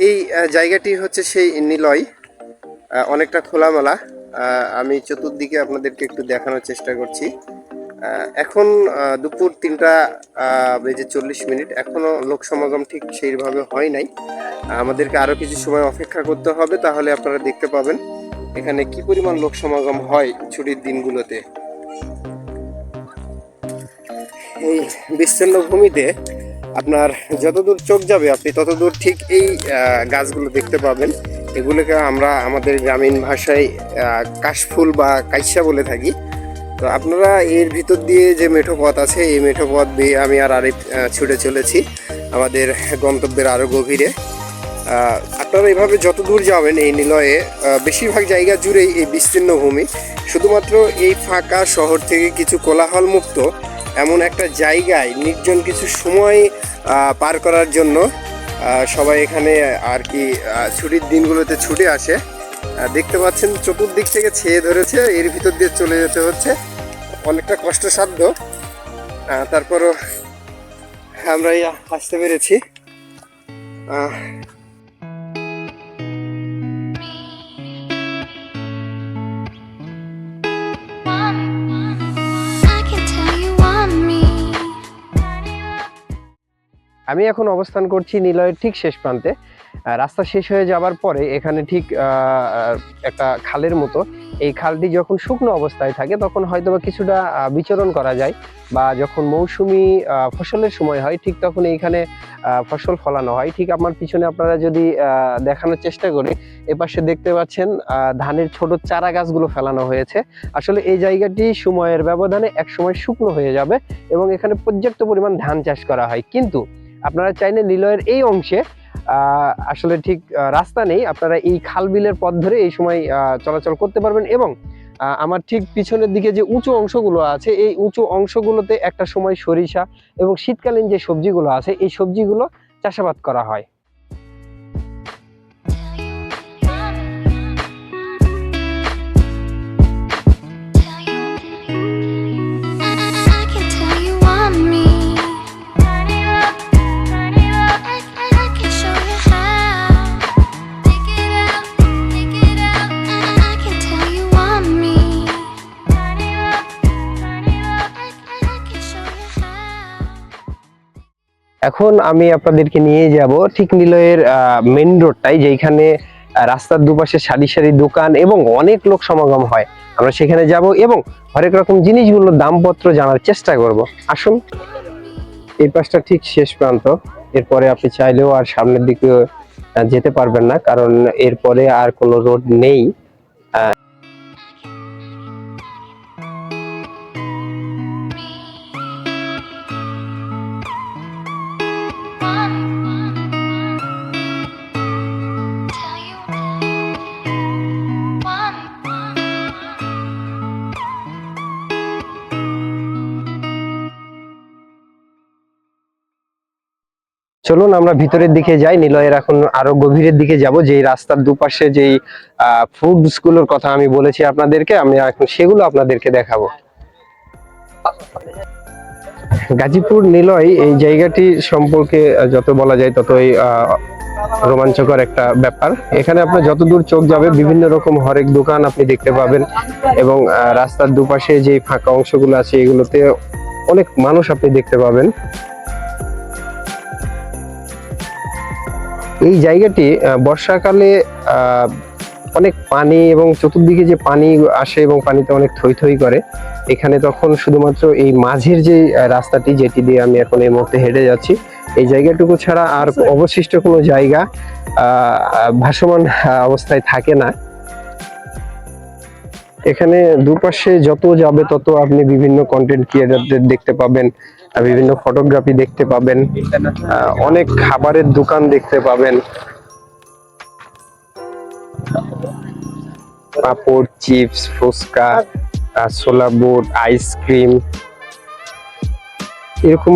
এই জায়গাটি হচ্ছে সেই নিলয়, অনেকটা খোলামেলা। আমি চতুর্দিকে আপনাদেরকে একটু দেখানোর চেষ্টা করছি। এখন দুপুর 3টা বেজে 40 মিনিট, এখনও লোক সমাগম ঠিক সেইভাবে হয় নাই। আমাদেরকে আরও কিছু সময় অপেক্ষা করতে হবে, তাহলে আপনারা দেখতে পাবেন এখানে কি পরিমাণ লোক সমাগম হয় ছুটির দিনগুলোতে। এই বিস্তীর্ণ ভূমিতে আপনার যতদূর চোখ যাবে আপনি ততদূর ঠিক এই গাছগুলো দেখতে পাবেন। এগুলোকে আমরা আমাদের গ্রামীণ ভাষায় কাশফুল বা কাইসা বলে থাকি। তো আপনারা এর ভিতর দিয়ে যে মেঠো পথ আছে, এই মেঠো পথ দিয়ে আমি আর আরেক ছুটে চলেছি আমাদের গন্তব্যের আরও গভীরে। আপনারা এভাবে যত দূর যাবেন এই নিলয়ে বেশিরভাগ জায়গা জুড়েই এই বিস্তীর্ণ ভূমি, শুধুমাত্র এই ফাঁকা শহর থেকে কিছু কোলাহল মুক্ত এমন একটা জায়গায় নির্জন কিছু সময় পার করার জন্য সবাই এখানে আর কি ছুটির দিনগুলোতে ছুটে আসে। দেখতে পাচ্ছেন চতুর্দিক থেকে ছেয়ে ধরেছে, এর ভিতর দিয়ে চলে যেতে হচ্ছে, অনেকটা কষ্টসাধ্য। তারপরও আমরা আসতে পেরেছি। আমি এখন অবস্থান করছি নিলয়ের ঠিক শেষ প্রান্তে। রাস্তা শেষ হয়ে যাবার পরে এখানে ঠিক একটা খালের মতো, এই খালটি যখন শুকনো অবস্থায় থাকে তখন হয়তোবা কিছুটা বিচরণ করা যায়, বা যখন মৌসুমি ফসলের সময় হয় ঠিক তখন এইখানে ফসল ফলানো হয়। ঠিক আমার পিছনে আপনারা যদি দেখানোর চেষ্টা করি, এপাশে দেখতে পাচ্ছেন ধানের ছোট চারা গাছগুলো ফেলানো হয়েছে। আসলে এই জায়গাটি সময়ের ব্যবধানে এক সময় শুকনো হয়ে যাবে এবং এখানে পর্যাপ্ত পরিমাণ ধান চাষ করা হয়। কিন্তু আপনারা চাইলে নিলয়ের এই অংশে আসলে ঠিক রাস্তা নেই, আপনারা এই খাল বিলের পথ ধরে এই সময় চলাচল করতে পারবেন। এবং আমার ঠিক পিছনের দিকে যে উঁচু অংশগুলো আছে, এই উঁচু অংশগুলোতে একটা সময় সরিষা এবং শীতকালীন যে সবজিগুলো আছে এই সবজিগুলো চাষাবাদ করা হয়। এখন আমি আপনাদেরকে নিয়ে যাব ঠিক নিলয়ের মেইন রোডটাই, যেখানে রাস্তার দুপাশে সারি সারি দোকান এবং অনেক লোক সমাগম হয়। আমরা সেখানে যাব এবং হরেক রকম জিনিসগুলোর দামপত্র জানার চেষ্টা করব। আসুন। এই পাশটা ঠিক শেষ প্রান্ত, এরপরে আপনি চাইলেও আর সামনের দিকে যেতে পারবেন না, কারণ এরপরে আর কোনো রোড নেই। চলুন আমরা ভিতরের দিকে যাই, নিলয়ের এখন আরো গভীরের দিকে যাব। যে রাস্তার দুপাশে যেই ফুডস গুলোর কথা আমি বলেছি আপনাদেরকে, আমি এখন সেগুলো আপনাদেরকে দেখাবো। গাজীপুর নিলয় এই জায়গাটি সম্পর্কে যত বলা যায় ততই রোমাঞ্চকর একটা ব্যাপার। এখানে আপনার যতদূর চোখ যাবে বিভিন্ন রকম হরেক দোকান আপনি দেখতে পাবেন, এবং রাস্তার দুপাশে যে ফাঁকা অংশগুলো আছে এগুলোতে অনেক মানুষ আপনি দেখতে পাবেন। এই জায়গাটি বর্ষাকালে অনেক পানি এবং চতুর্দিকে যে পানি আসে এবং পানিতে অনেক থই থই করে, এখানে তখন শুধুমাত্র এই মাঝের যে রাস্তাটি, যেটি দিয়ে আমি এখন এই মুহূর্তে হেঁটে যাচ্ছি, এই জায়গাটুকু ছাড়া আর অবশিষ্ট কোনো জায়গা ভাসমান অবস্থায় থাকে না। এখানে দুপাশে যত যাবে তত আপনি বিভিন্ন কন্টেন্ট ক্রিয়েটরদের দেখতে পাবেন, বিভিন্ন ফটোগ্রাফি দেখতে পাবেন, অনেক খাবারের দোকান দেখতে পাবেন, পাপড়, চিপস, ফুচকা, ছোলা বুট, আইসক্রিম, এরকম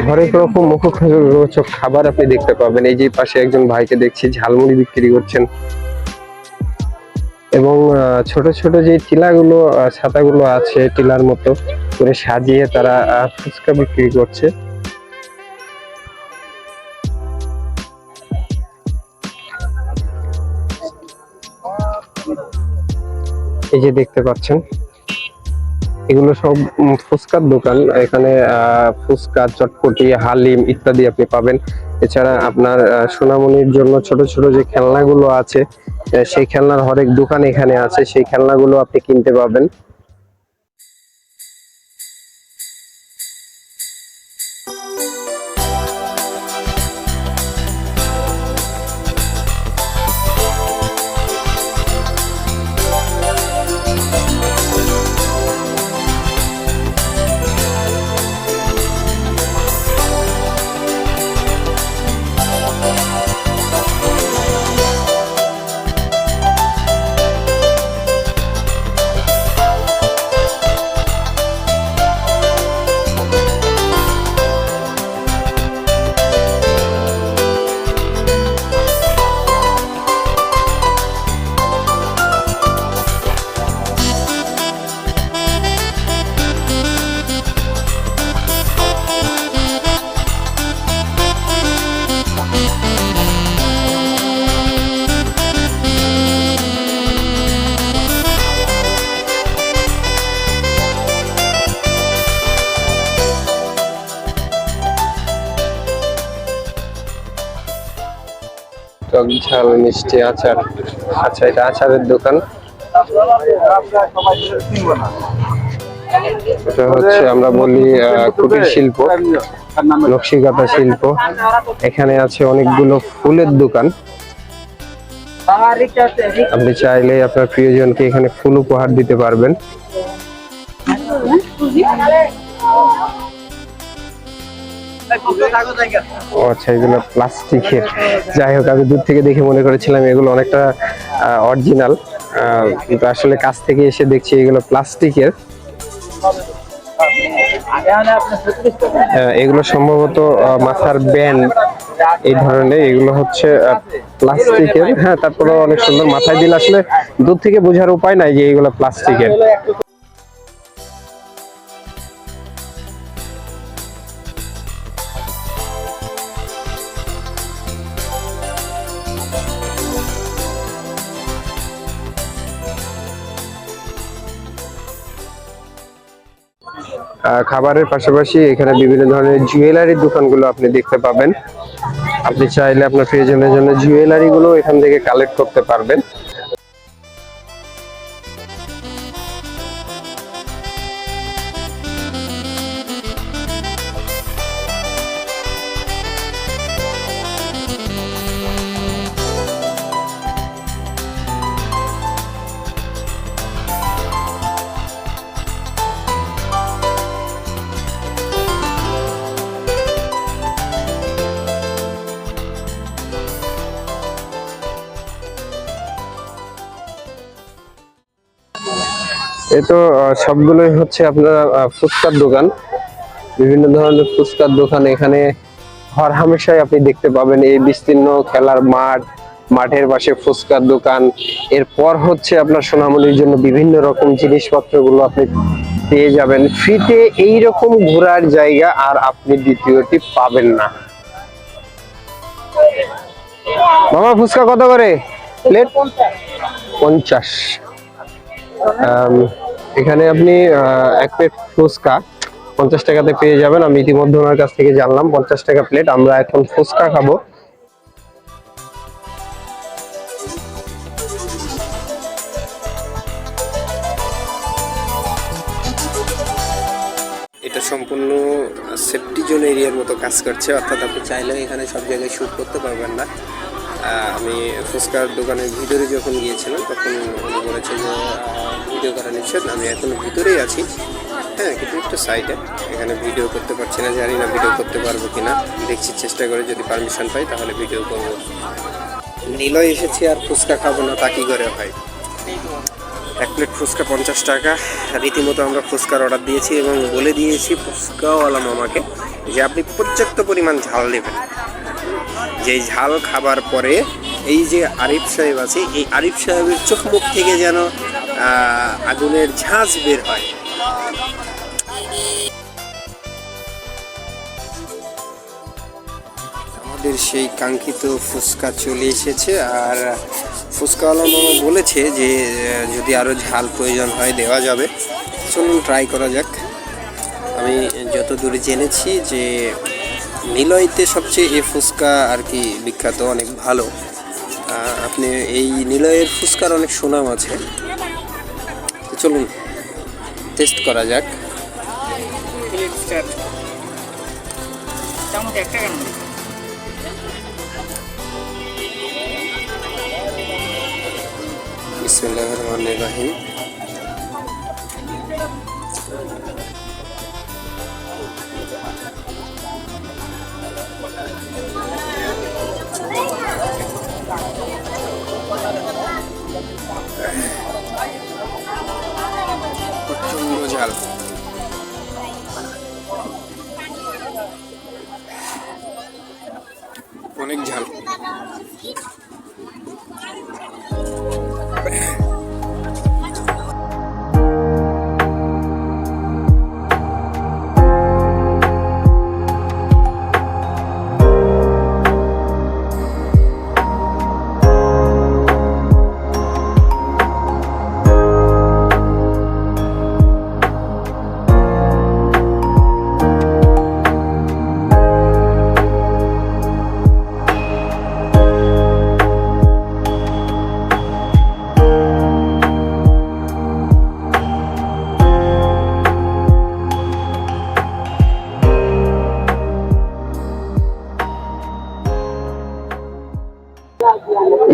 হরেক রকম মুখরোচক খাবার আপনি দেখতে পাবেন। এই যে পাশে একজন ভাইকে দেখছি ঝালমুড়ি বিক্রি করছেন, এবং ছোট ছোট যে টিলাগুলো, ছাতাগুলো আছে টিলার মতো করে সাজিয়ে তারা ফুচকা বিক্রি করছে। এই যে দেখতে পাচ্ছেন এগুলো সব ফুচকার দোকান। এখানে ফুচকা, চটপটি, হালিম ইত্যাদি আপনি পাবেন। এছাড়া আপনার সোনামণির জন্য ছোট ছোট যে খেলনাগুলো আছে, সেই খেলনার হরেক দোকান এখানে আছে, সেই খেলনাগুলো আপনি কিনতে পাবেন। টক ঝাল মিষ্টি আচার, আচ্ছা এটা আচারের দোকান। এটা হচ্ছে আমরা বলি কুটির শিল্প, নকশিকাঁথা শিল্প। এখানে আছে অনেকগুলো ফুলের দোকান। আপনি চাইলে আপনার প্রিয়জনকে এখানে ফুল উপহার দিতে পারবেন। ও আচ্ছা, এগুলো প্লাস্টিকের। যাই হোক, আমি দূর থেকে দেখে মনে করেছিলাম এগুলো অনেকটা অরিজিনাল, কিন্তু আসলে কাছ থেকে এসে দেখছি এগুলো প্লাস্টিকের। এগুলো সম্ভবত মাথার ব্যান্ড এই ধরনের, এগুলো হচ্ছে প্লাস্টিকের। হ্যাঁ, তারপরে অনেক সুন্দর, মাথায় দিলে আসলে দূর থেকে বোঝার উপায় নাই যে এগুলো প্লাস্টিকের। খাবারের পাশাপাশি এখানে বিভিন্ন ধরনের জুয়েলারির দোকানগুলো আপনি দেখতে পাবেন। আপনি চাইলে আপনার প্রিয়জনের জন্য জুয়েলারি গুলো এখান থেকে কালেক্ট করতে পারবেন। এই তো সবগুলোই হচ্ছে আপনার ফুচকার দোকান, বিভিন্ন ধরনের ফুচকার দোকান। এখানে হর হামেশাই আপনি দেখতে পাবেন এই বিস্তীর্ণ খেলার মাঠ, মাঠের পাশে ফুচকার দোকান। এরপর হচ্ছে আপনার সোনামণির জন্য বিভিন্ন রকম জিনিসপত্রগুলো আপনি পেয়ে যাবেন ফ্রিতে। এইরকম ঘোরার জায়গা আর আপনি দ্বিতীয়টি পাবেন না। মামা, ফুচকা কত করে প্লেট? 50। এখানে আপনি এক প্লেট ফুচকা 50 টাকাতে পেয়ে যাবেন। আমি ইতিমধ্যে ওনার কাছ থেকে জানলাম 50 টাকা প্লেট। আমরা এখন ফুচকা খাবো। এটা সম্পূর্ণ সেফটি জোন এরিয়ার মতো কাজ করছে, অর্থাৎ আপনি চাইলে এখানে সব জায়গায় শুট করতে পারবেন না। আমি ফুচকার দোকানের ভিতরে যখন গিয়েছিলাম তখন উনি বলেছে যে ভিডিও করা নিষেধ। আমি এখন ভিতরেই আছি, হ্যাঁ, কিন্তু একটু সাইডে, এখানে ভিডিও করতে পারছি না। জানি না ভিডিও করতে পারবো কিনা, দেখছি চেষ্টা করে, যদি পারমিশন পাই তাহলে ভিডিও করবো। নিলয় এসেছি আর ফুচকা খাবো না, তা কি করে হয়? এক প্লেট ফুচকা 50 টাকা। রীতিমতো আমরা ফুচকার অর্ডার দিয়েছি এবং বলে দিয়েছি ফুচকাওয়ালা মামাকে যে আপনি পর্যাপ্ত পরিমাণ ঝাল দেবেন। যেই ঝাল খাবার পরে এই যে আরিফ সাহেব আছে, এই আরিফ সাহেবের চোখ মুখ থেকে যেন আগুনের ঝাঁজ বের হয়। আমাদের সেই কাঙ্ক্ষিত ফুচকা চলে এসেছে। আর ফুচকাওয়ালা মামা বলেছে যে যদি আরও ঝাল প্রয়োজন হয় দেওয়া যাবে। চলুন ট্রাই করা যাক। আমি যতদূর জেনেছি যে নিলয়তে সবচেয়ে এই ফুচকা আর কি বিখ্যাত, অনেক ভালো। আপনি এই নিলয়ের ফুচকার অনেক সুনাম আছে। চলুন টেস্ট করা যাক। বিসমিল্লাহির রহমানির রহিম। প্রচন্ড ঝাল। অনেক ঝাল।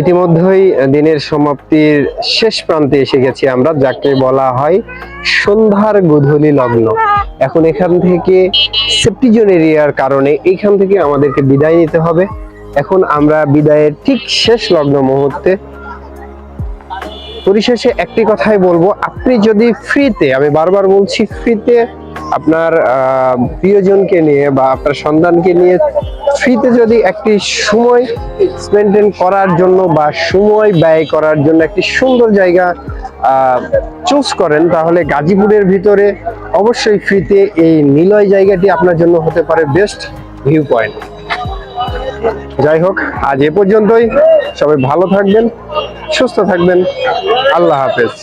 ইতিমধ্যেই দিনের সমাপ্তির শেষ প্রান্তে এসে গেছি আমরা, যাকে বলা হয় সন্ধ্যার গোধূলি লগ্ন। এখন এখান থেকে সেফটি জোন এরিয়ার কারণে এইখান থেকে আমাদেরকে বিদায় নিতে হবে। এখন আমরা বিদায়ের ঠিক শেষ লগ্ন মুহূর্তে। পরিশেষে একটি কথাই বলবো, আপনি যদি ফ্রিতে, আমি বারবার বলছি, ফ্রিতে আপনার প্রিয়জনকে নিয়ে বা আপনার সন্তানকে নিয়ে ফ্রিতে যদি একটি সময় স্পেন্ড করার জন্য বা সময় ব্যয় করার জন্য একটি সুন্দর জায়গা চুজ করেন, তাহলে গাজীপুরের ভিতরে অবশ্যই ফ্রিতে এই নিলয় জায়গাটি আপনার জন্য হতে পারে বেস্ট ভিউ পয়েন্ট। যাই হোক, আজ এ পর্যন্তই। সবাই ভালো থাকবেন, সুস্থ থাকবেন। আল্লাহ হাফেজ।